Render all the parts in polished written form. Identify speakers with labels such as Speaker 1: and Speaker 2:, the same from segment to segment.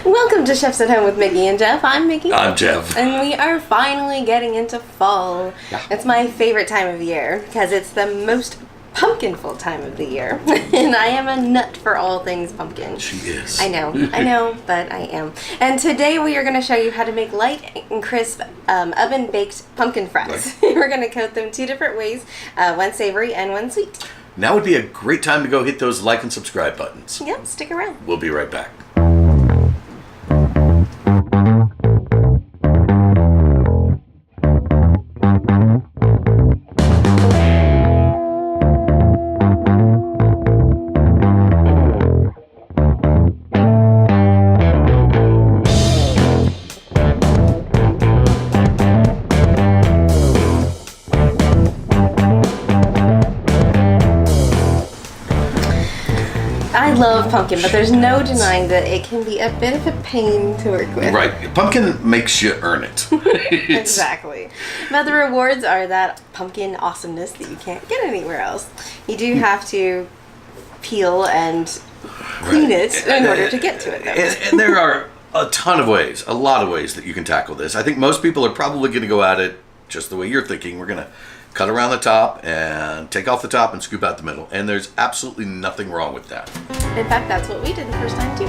Speaker 1: Welcome to Chefs at Home with Micki and Jeff. I'm Micki.
Speaker 2: I'm Jeff.
Speaker 1: And we are finally getting into fall.
Speaker 2: Yeah.
Speaker 1: It's my favorite time of year because it's the most pumpkin-ful time of the year. And I am a nut for all things pumpkin.
Speaker 2: She is.
Speaker 1: I know, but I am. And today we are going to show you how to make light and crisp oven-baked pumpkin fries. Right. We're going to coat them two different ways, one savory and one sweet.
Speaker 2: Now would be a great time to go hit those like and subscribe buttons.
Speaker 1: Yep, stick around.
Speaker 2: We'll be right back.
Speaker 1: I love pumpkin, but there's no denying that it can be a bit of a pain to work with.
Speaker 2: Right. Pumpkin makes you earn it.
Speaker 1: Exactly. But the rewards are that pumpkin awesomeness that you can't get anywhere else. You do have to peel and clean it in order to get to it, though.
Speaker 2: And there are a lot of ways that you can tackle this. I think most people are probably going to go at it just the way you're thinking. We're going to cut around the top and take off the top and scoop out the middle. And there's absolutely nothing wrong with that.
Speaker 1: In fact, that's what we did the first time, too.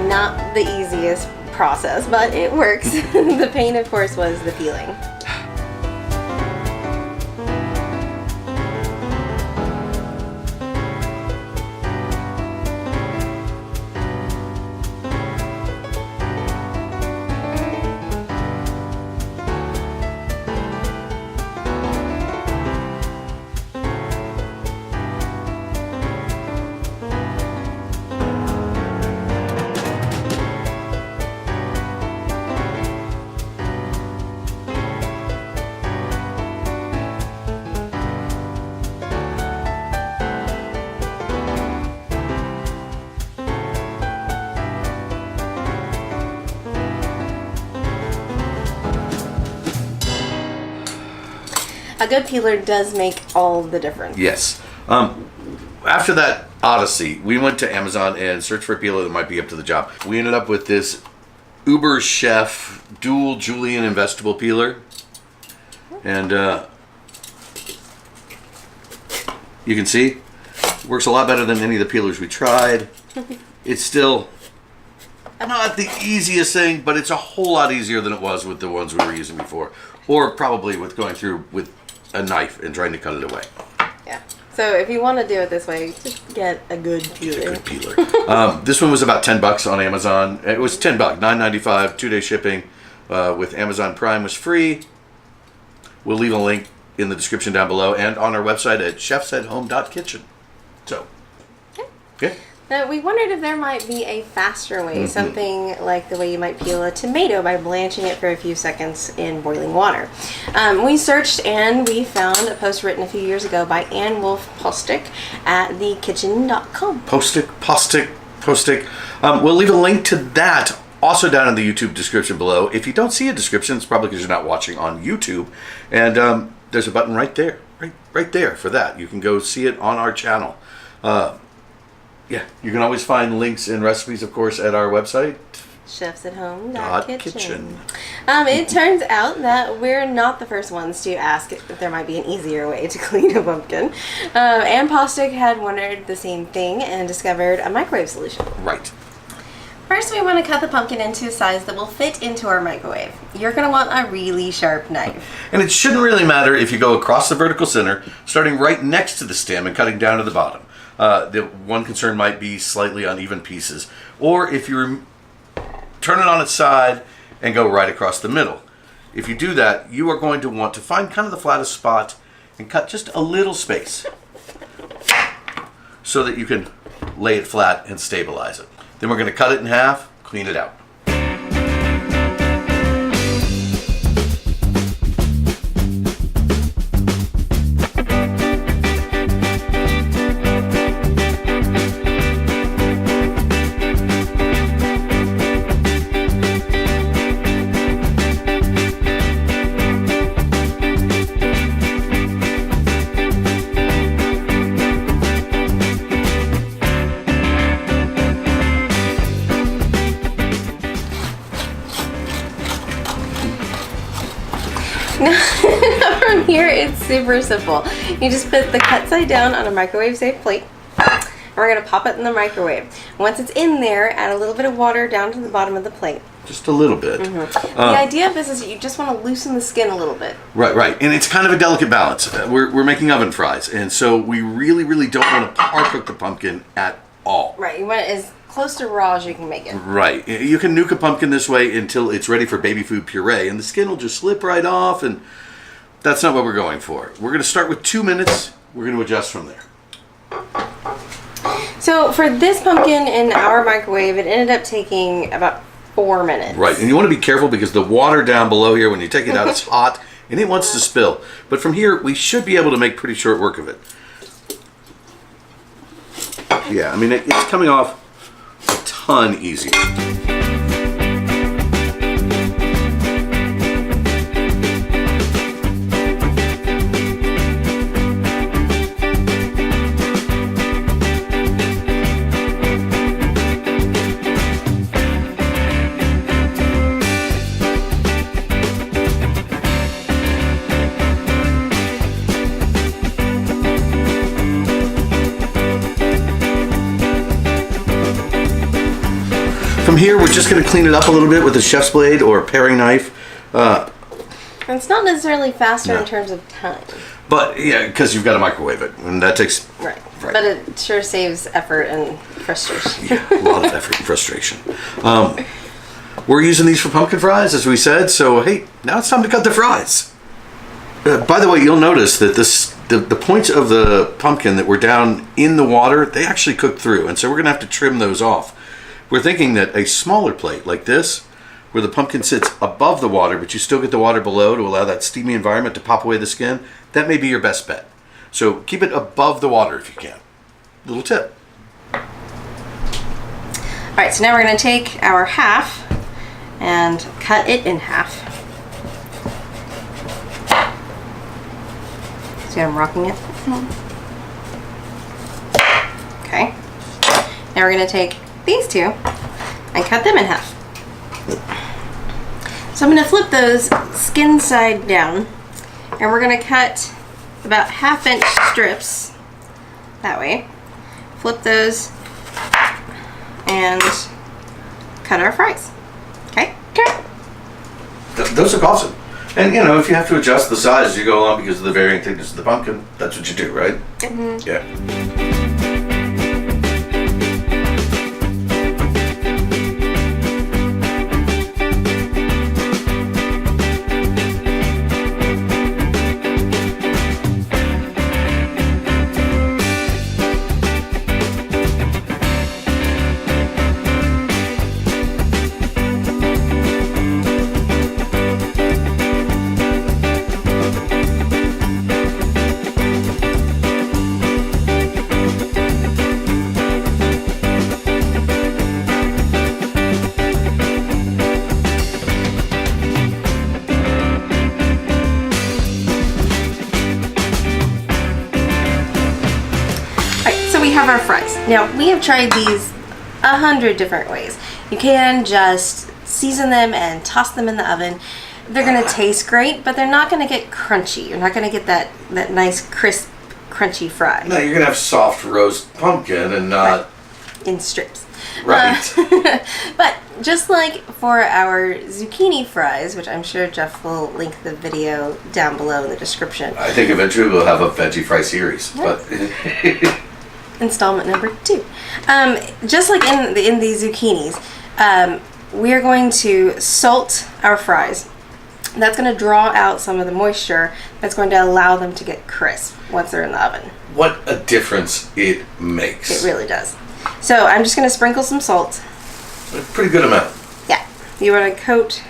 Speaker 1: Not the easiest process, but it works. The pain, of course, was the peeling. A good peeler does make all the difference.
Speaker 2: Yes. After that odyssey, we went to Amazon and searched for a peeler that might be up to the job. We ended up with this Uber Chef dual julienne and vegetable peeler. And you can see, it works a lot better than any of the peelers we tried. It's still not the easiest thing, but it's a whole lot easier than it was with the ones we were using before. Or probably with going through with a knife and trying to cut it away.
Speaker 1: Yeah. So if you want to do it this way, just get a good peeler.
Speaker 2: Get a good peeler. This one was about $10 on Amazon. It was $10, $9.95, 2-day shipping. With Amazon Prime was free. We'll leave a link in the description down below and on our website at chefsathome.kitchen. So, okay.
Speaker 1: We wondered if there might be a faster way, something like the way you might peel a tomato by blanching it for a few seconds in boiling water. We searched and we found a post written a few years ago by Ann Wolf Postic at thekitchen.com.
Speaker 2: Postic. We'll leave a link to that also down in the YouTube description below. If you don't see a description, it's probably because you're not watching on YouTube. And there's a button right there, right there for that. You can go see it on our channel. Yeah, you can always find links and recipes, of course, at our website.
Speaker 1: chefsathome.kitchen. It turns out that we're not the first ones to ask if there might be an easier way to clean a pumpkin. Ann Postic had wondered the same thing and discovered a microwave solution.
Speaker 2: Right.
Speaker 1: First, we want to cut the pumpkin into a size that will fit into our microwave. You're going to want a really sharp knife.
Speaker 2: And it shouldn't really matter if you go across the vertical center, starting right next to the stem and cutting down to the bottom. The one concern might be slightly uneven pieces. Or if you turn it on its side and go right across the middle. If you do that, you are going to want to find kind of the flattest spot and cut just a little space so that you can lay it flat and stabilize it. Then we're going to cut it in half, clean it out.
Speaker 1: From here, it's super simple. You just put the cut side down on a microwave-safe plate. And we're going to pop it in the microwave. Once it's in there, add a little bit of water down to the bottom of the plate.
Speaker 2: Just a little bit.
Speaker 1: The idea of this is that you just want to loosen the skin a little bit.
Speaker 2: Right. And it's kind of a delicate balance. We're making oven fries, and so we really don't want to par cook the pumpkin at all.
Speaker 1: Right. You want it as close to raw as you can make it.
Speaker 2: Right. You can nuke a pumpkin this way until it's ready for baby food puree, and the skin will just slip right off, and that's not what we're going for. We're going to start with 2 minutes. We're going to adjust from there.
Speaker 1: So for this pumpkin in our microwave, it ended up taking about 4 minutes.
Speaker 2: Right, and you want to be careful because the water down below here, when you take it out, it's hot, and it wants to spill. But from here, we should be able to make pretty short work of it. Yeah, I mean, it's coming off a ton easier. From here, we're just going to clean it up a little bit with a chef's blade or a paring knife.
Speaker 1: And it's not necessarily faster in terms of time.
Speaker 2: But, yeah, because you've got to microwave it, and that takes...
Speaker 1: Right. But it sure saves effort and frustration.
Speaker 2: Yeah, a lot of effort and frustration. We're using these for pumpkin fries, as we said, so, hey, now it's time to cut the fries. By the way, you'll notice that the points of the pumpkin that were down in the water, they actually cooked through, and so we're going to have to trim those off. We're thinking that a smaller plate like this, where the pumpkin sits above the water, but you still get the water below to allow that steamy environment to pop away the skin, that may be your best bet. So keep it above the water if you can. Little tip.
Speaker 1: All right, so now we're going to take our half and cut it in half. See how I'm rocking it? Okay. Now we're going to take these two and cut them in half. So I'm going to flip those skin side down, and we're going to cut about 1/2 inch strips that way. Flip those and cut our fries. Okay?
Speaker 2: Those are awesome. And, you know, if you have to adjust the size as you go along because of the varying thickness of the pumpkin, that's what you do, right?
Speaker 1: Mm-hmm.
Speaker 2: Yeah.
Speaker 1: Our fries. Now, we have tried these 100 different ways. You can just season them and toss them in the oven. They're going to taste great, but they're not going to get crunchy. You're not going to get that nice, crisp, crunchy fry.
Speaker 2: No, you're going to have soft roast pumpkin and not...
Speaker 1: Right. In strips.
Speaker 2: Right.
Speaker 1: But just like for our zucchini fries, which I'm sure Jeff will link the video down below in the description.
Speaker 2: I think eventually we'll have a veggie fry series.
Speaker 1: Yep.
Speaker 2: But...
Speaker 1: Installment number 2. Just like in the zucchinis, we are going to salt our fries. That's going to draw out some of the moisture. That's going to allow them to get crisp once they're in the oven.
Speaker 2: What a difference it makes.
Speaker 1: It really does. So I'm just going to sprinkle some salt.
Speaker 2: A pretty good amount.
Speaker 1: Yeah. You want to coat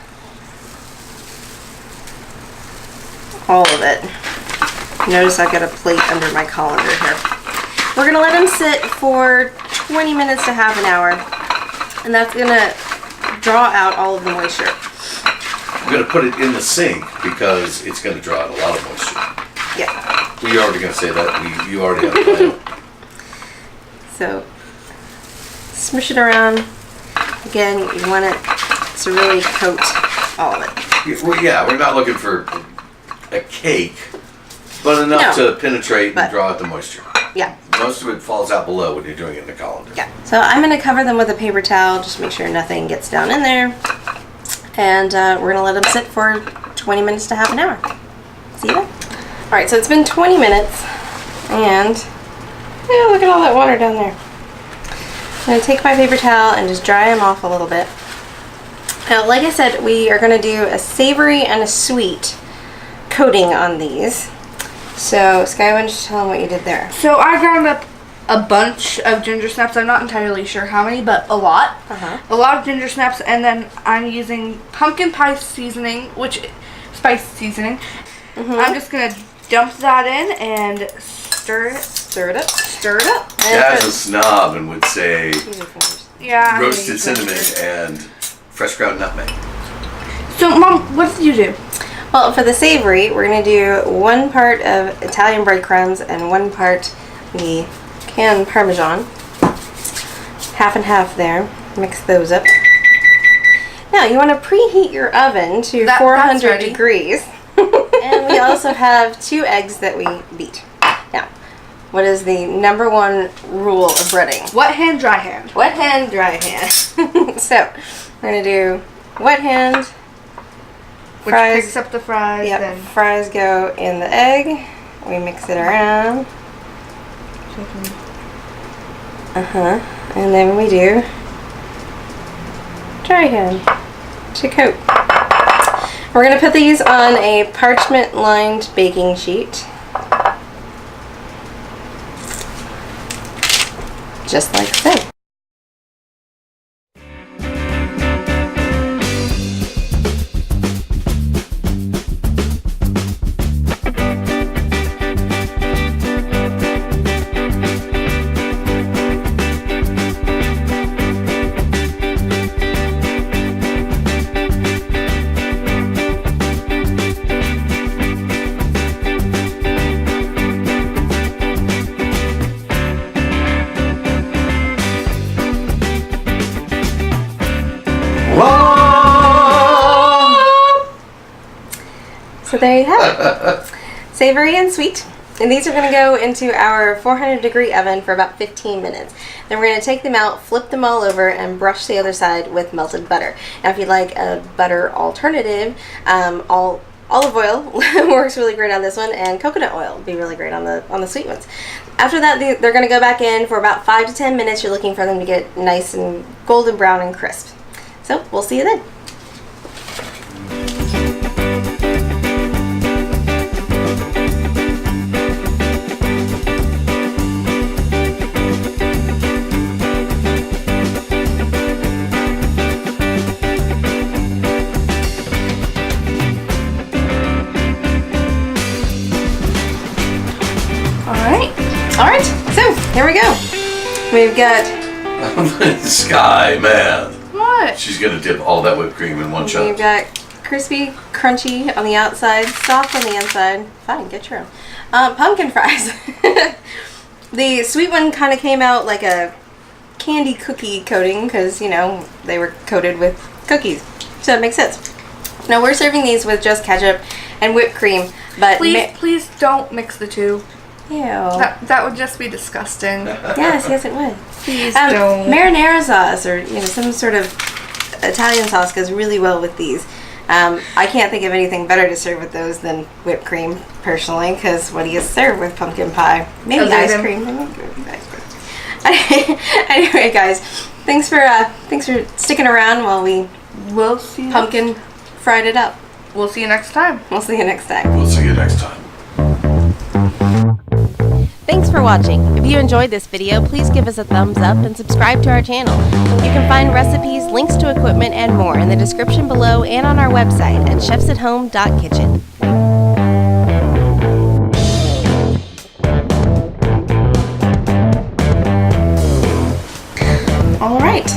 Speaker 1: all of it. Notice I've got a plate under my colander here. We're going to let them sit for 20 minutes to half an hour, and that's going to draw out all of the moisture.
Speaker 2: I'm going to put it in the sink because it's going to draw out a lot of moisture.
Speaker 1: Yeah.
Speaker 2: You're already going to say that. You already have a plan.
Speaker 1: So, smush it around. Again, you want it to really coat all of it.
Speaker 2: Yeah, we're not looking for a cake, but enough
Speaker 1: No.
Speaker 2: to penetrate and draw out the moisture.
Speaker 1: Yeah.
Speaker 2: Most of it falls out below when you're doing it in the colander.
Speaker 1: Yeah. So I'm going to cover them with a paper towel, just make sure nothing gets down in there. And we're going to let them sit for 20 minutes to half an hour. See you then. All right, so it's been 20 minutes, and yeah, look at all that water down there. I'm going to take my paper towel and just dry them off a little bit. Now, like I said, we are going to do a savory and a sweet coating on these. So, Sky, why don't you tell them what you did there?
Speaker 3: So I ground up a bunch of ginger snaps. I'm not entirely sure how many, but a lot. A lot of ginger snaps, and then I'm using pumpkin pie seasoning, spice seasoning. I'm just gonna dump that in and stir it.
Speaker 1: Stir it up.
Speaker 3: Stir it up.
Speaker 2: Dad's a snob and would say
Speaker 3: Yeah.
Speaker 2: roasted cinnamon and fresh ground nutmeg.
Speaker 3: So, Mom, what did you do?
Speaker 1: Well, for the savory, we're going to do 1 part of Italian breadcrumbs and 1 part the canned Parmesan. Half and half there. Mix those up. Now, you want to preheat your oven to 400 degrees. And we also have 2 eggs that we beat. Now, what is the #1 rule of breading?
Speaker 3: Wet hand, dry hand.
Speaker 1: Wet hand, dry hand. So, we're going to do wet hand.
Speaker 3: Which
Speaker 1: Fries.
Speaker 3: picks up the fries.
Speaker 1: Yep,
Speaker 3: And
Speaker 1: fries go in the egg. We mix it around. And then we do dry hand to coat. We're going to put these on a parchment lined baking sheet. Just like so. So there you have it. Savory and sweet. And these are going to go into our 400 degree oven for about 15 minutes. Then we're going to take them out, flip them all over, and brush the other side with melted butter. Now if you'd like a butter alternative, olive oil works really great on this one, and coconut oil would be really great on the sweet ones. After that, they're going to go back in for about 5 to 10 minutes. You're looking for them to get nice and golden brown and crisp. So we'll see you then. Alright, so here we go. We've got
Speaker 2: Sky, man.
Speaker 3: What?
Speaker 2: She's gonna dip all that whipped cream in one shot.
Speaker 1: We've got crispy, crunchy on the outside, soft on the inside. Fine, get your own. Pumpkin fries. The sweet one kind of came out like a candy cookie coating because, you know, they were coated with cookies. So it makes sense. Now we're serving these with just ketchup and whipped cream. But
Speaker 3: Please don't mix the two.
Speaker 1: Ew.
Speaker 3: That would just be disgusting.
Speaker 1: Yes, it would.
Speaker 3: Please don't.
Speaker 1: Marinara sauce or some sort of Italian sauce goes really well with these. I can't think of anything better to serve with those than whipped cream, personally, because what do you serve with pumpkin pie? Maybe ice cream. Anyway, guys, thanks for sticking around while we pumpkin fried it up.
Speaker 3: We'll see you next time.
Speaker 1: We'll see you next time.
Speaker 2: We'll see you next time.
Speaker 1: Thanks for watching. If you enjoyed this video, please give us a thumbs up and subscribe to our channel. You can find recipes, links to equipment, and more in the description below and on our website at chefsathome.kitchen. All right.